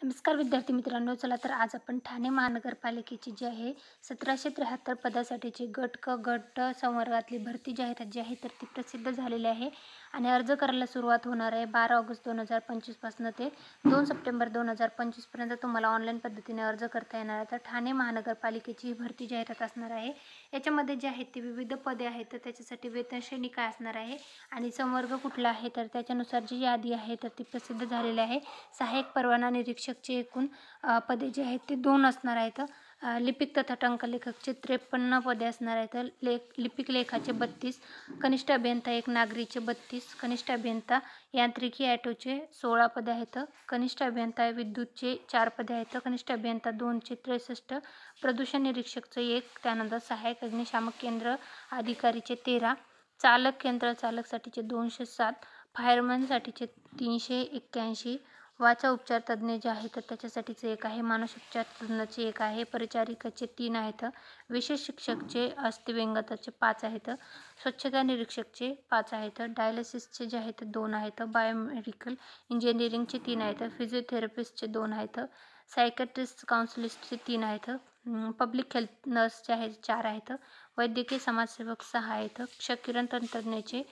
नमस्कार विद्यार्थी मित्रांनो, चला तर आज आपण ठाणे महानगरपालिकेची जी आहे 1773 पदासाठीची गट क गट संवर्गातली भरती जाहिरात जी आहे तर ती प्रसिद्ध झालेली आहे आणि अर्ज करायला सुरुवात होणार आहे 12 ऑगस्ट 2025 पासून ते 2 सप्टेंबर 2025 पर्यंत तुम्हाला ऑनलाईन पद्धतीने अर्ज करता येणार आहे। तर ठाणे महानगरपालिकेची ही भरती जाहिरात असणार आहे। याच्यामध्ये जे आहेत ती विविध पदे आहेत, तर त्याच्यासाठी वेतन श्रेणी काय असणार आहे आणि संवर्ग कुठला आहे तर त्याच्यानुसार जी यादी आहे तर ती प्रसिद्ध झालेली आहे। सहाय्यक परवाना निरीक्षकचे एकूण पदे जे आहेत ते 2 असणार आहेत। लिपिक तथा टंकलेखकचे 53 पदे असणार आहेत। लिपिक लेखाचे 32, कनिष्ठ अभियंता 1 नागरीचे 32, कनिष्ठ अभियंता यांत्रिकी ॲटोचे 16 पदे आहेत। कनिष्ठ अभियंता विद्युतचे 4 पदे आहेत। कनिष्ठ अभियंता 2चे 63, प्रदूषण निरीक्षकचे 1, त्यानंतर सहाय्यक अग्निशामक केंद्र अधिकारीचे 13, चालक केंद्र चालकसाठीचे 207, फायरमनसाठीचे 381, वाचा उपचार तज्ज्ञ जे आहे तर त्याच्यासाठीचे 1 आहे, मानसोपचार तज्ज्ञाचे 1 आहे, परिचारिकाचे 3 आहेत, विशेष शिक्षकचे अस्थिव्यंगताचे 5 आहेत, स्वच्छता निरीक्षकचे 5 आहेत, डायलिसिसचे जे आहेत 2 आहेत, बायोमेडिकल इंजिनिअरिंगचे 3 आहेत, फिजिओथेरपिस्टचे 2 आहेत, सायकॅट्रिस्ट काउन्सिलिस्टचे 3 आहेत, पब्लिक हेल्थ नर्स जे आहेत 4 आहेत, वैद्यकीय समाजसेवक 6 आहेत, क्षकिरण तंत्रज्ञाचे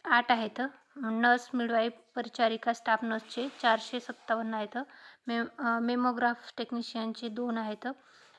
8 आहेत, नर्स मिडवाईफ परिचारिका स्टाफ नर्सचे 457 आहेत, मेमोग्राफ टेक्निशियनचे 2 आहेत,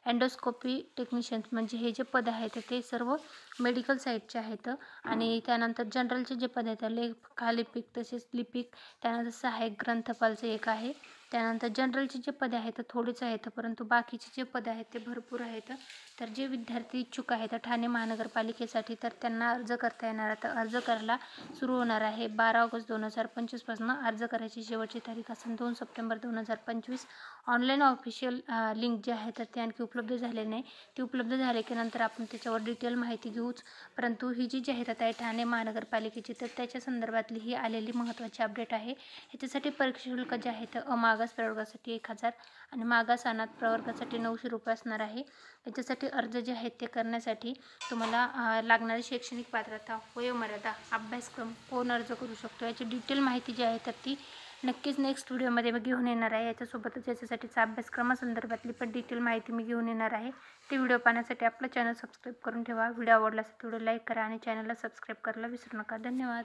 एंडोस्कोपी टेक्निशियन्स म्हणजे हे जे पद आहेत ते सर्व मेडिकल साईडचे आहेत आणि त्यानंतर जनरलचे जे पद आहेत लेखालिपिक तसेच लिपिक, त्यानंतर सहाय्यक ग्रंथपालचे 1 आहे, त्यानंतर जनरलचे जे पदे आहेत थोडेच आहेत परंतु बाकीचे जे पदे आहेत ते भरपूर आहेत। तर जे विद्यार्थी इच्छुक आहेत ठाणे महानगरपालिकेसाठी तर त्यांना अर्ज करता येणार आहे। तर अर्ज करायला सुरू होणार आहे 12 ऑगस्ट 2025 पासून। अर्ज करायची शेवटची तारीख असेल 2 सप्टेंबर 2025। ऑनलाईन ऑफिशियल लिंक जी आहे तर ती आणखी उपलब्ध झालेली नाही, ती उपलब्ध झाले की नंतर आपण त्याच्यावर डिटेल माहिती घेऊच, परंतु ही जी जाहिरात आहे ठाणे महानगरपालिकेची तर त्याच्या संदर्भातली ही आलेली महत्त्वाची अपडेट आहे। ह्याच्यासाठी परीक्षा शुल्क जे आहे तर अमागास प्रवर्गासाठी 1000 आणि मागास अनाथ प्रवर्गासाठी 900 रुपये असणार आहे। याच्यासाठी अर्ज जे आहेत ते करण्यासाठी तुम्हाला लागणारी शैक्षणिक पात्रता, वयोमर्यादा, अभ्यासक्रम, कोण अर्ज करू शकतो याची डिटेल माहिती जी आहे तर ती नक्कीच नेक्स्ट व्हिडिओमध्ये मी घेऊन येणार आहे। याच्यासोबतच याच्यासाठीचा अभ्यासक्रमासंदर्भातली पण डिटेल माहिती मी घेऊन येणार आहे। ते व्हिडिओ पाहण्यासाठी आपलं चॅनल सबस्क्राईब करून ठेवा। व्हिडिओ आवडला असेल तर व्हिडिओ लाईक करा आणि चॅनलला सबस्क्राईब करायला विसरू नका। धन्यवाद।